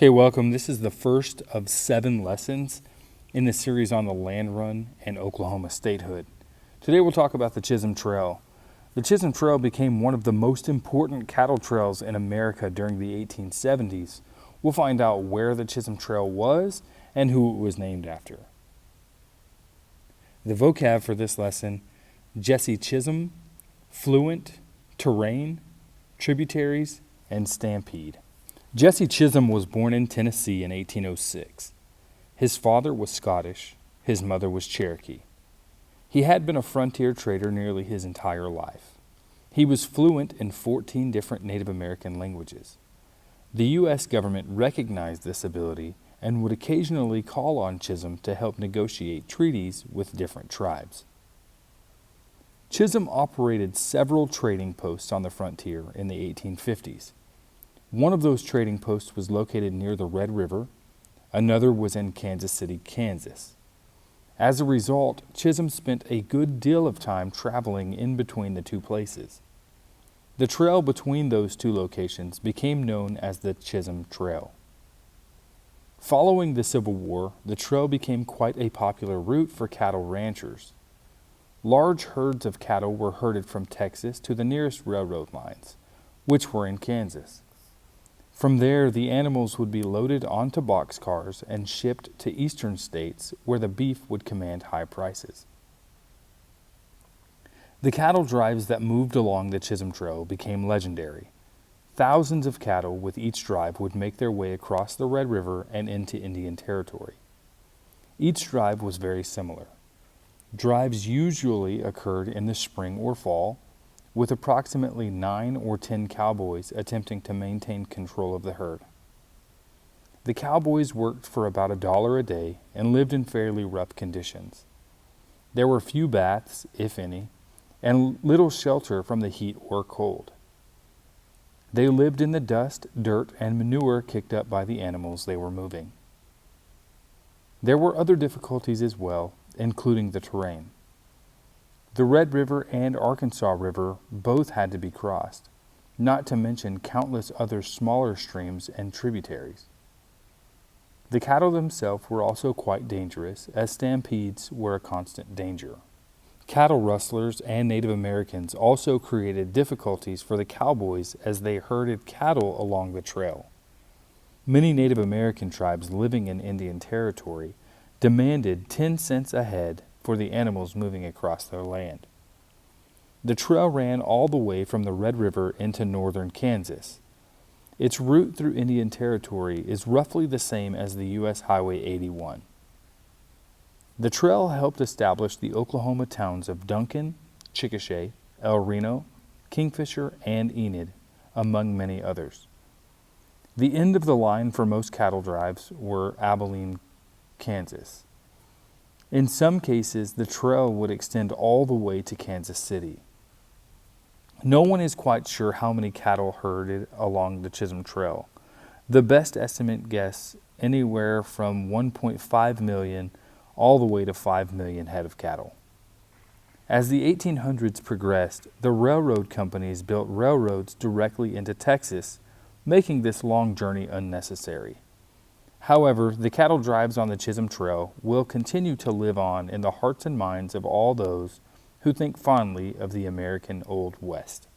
Okay, welcome. This is the first of 7 lessons in the series on the land run and Oklahoma statehood. Today we'll talk about the Chisholm Trail. The Chisholm Trail became one of the most important cattle trails in America during the 1870s. We'll find out where the Chisholm Trail was and who it was named after. The vocab for this lesson: Jesse Chisholm, fluent, terrain, tributaries, and stampede. Jesse Chisholm was born in Tennessee in 1806. His father was Scottish, his mother was Cherokee. He had been a frontier trader nearly his entire life. He was fluent in 14 different Native American languages. The U.S. government recognized this ability and would occasionally call on Chisholm to help negotiate treaties with different tribes. Chisholm operated several trading posts on the frontier in the 1850s. One of those trading posts was located near the Red River. Another was in Kansas City, Kansas. As a result, Chisholm spent a good deal of time traveling in between the two places. The trail between those two locations became known as the Chisholm Trail. Following the Civil War, the trail became quite a popular route for cattle ranchers. Large herds of cattle were herded from Texas to the nearest railroad lines, which were in Kansas. From there, the animals would be loaded onto boxcars and shipped to eastern states where the beef would command high prices. The cattle drives that moved along the Chisholm Trail became legendary. Thousands of cattle with each drive would make their way across the Red River and into Indian Territory. Each drive was very similar. Drives usually occurred in the spring or fall, with approximately 9 or 10 cowboys attempting to maintain control of the herd. The cowboys worked for about $1 a day and lived in fairly rough conditions. There were few baths, if any, and little shelter from the heat or cold. They lived in the dust, dirt, and manure kicked up by the animals they were moving. There were other difficulties as well, including the terrain. The Red River and Arkansas River both had to be crossed, not to mention countless other smaller streams and tributaries. The cattle themselves were also quite dangerous, as stampedes were a constant danger. Cattle rustlers and Native Americans also created difficulties for the cowboys as they herded cattle along the trail. Many Native American tribes living in Indian Territory demanded 10 cents a head for the animals moving across their land. The trail ran all the way from the Red River into northern Kansas. Its route through Indian Territory is roughly the same as the U.S. Highway 81. The trail helped establish the Oklahoma towns of Duncan, Chickasha, El Reno, Kingfisher, and Enid, among many others. The end of the line for most cattle drives were Abilene, Kansas. In some cases, the trail would extend all the way to Kansas City. No one is quite sure how many cattle herded along the Chisholm Trail. The best estimate guess anywhere from 1.5 million all the way to 5 million head of cattle. As the 1800s progressed, the railroad companies built railroads directly into Texas, making this long journey unnecessary. However, the cattle drives on the Chisholm Trail will continue to live on in the hearts and minds of all those who think fondly of the American Old West.